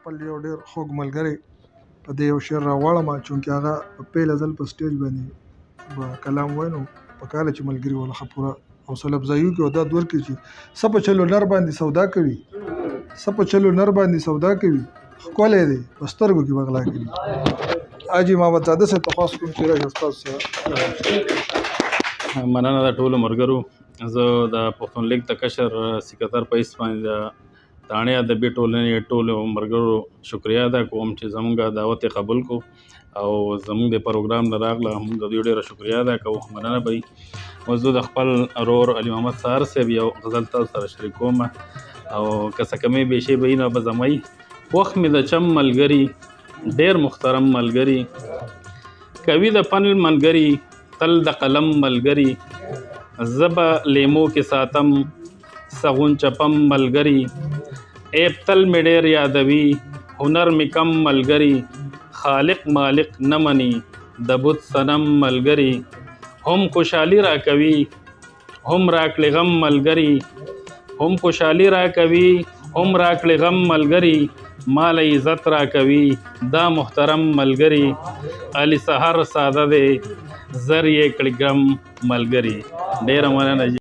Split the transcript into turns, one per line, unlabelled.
خپل یو ډېر خوږ ملګری په دې یو شعر راغواړم، چونکې هغه په پیله ځل په سټیج باندې به کلام وایي، نو پکار ده چې ملګري ورله ښه پوره حوصله افزایي وکړي او دا ورکړي چې څه په چلو نر باندې سودا کوي، څه په چلو نر باندې سودا کوي، ښکلی دی په سترګو کې بغلا کوي. حاجي محمد زاده صاحب ته خواست کوم چې راشي ستاسو سره.
مننه د ټولو ملګرو. زه د پښتون لیګ د کشر سکرتر په حیث باندې د تاڼې ادبي ټولنې ټولو ملګرو شکریه ادا کوم چې زموږ دعوت یې قبول کو او زموږ د پروګرام نه راغله. موږ د دوی ډېره شکریه ادا کوو، مننه به وي. اوس زه د خپل ورور علي محمد سهار صاحب یو غزل تاسو سره شریکوم او که څه کمې بیشې به وي نو به زموي. وخت مې د چم ملګري ډېر محترم ملګري، کوي د فن ملګري تل د قلم ملګري، زه به لیمو کې ساتم سغون چپم ملګري، ایب تل مې ډېر یادوي هنر مې کم ملګري، خالق مالق نه مني د بت صنم ملګري، هم خوشحالي را کوي هم راکړې غم ملګري، هم خوشحالي را کوي هم راکړې غم ملګري، مال عزت را کوي دا محترم ملګري، علي سهار ساده دی زر یې کړي ګرم ملګري. ډېره مننه.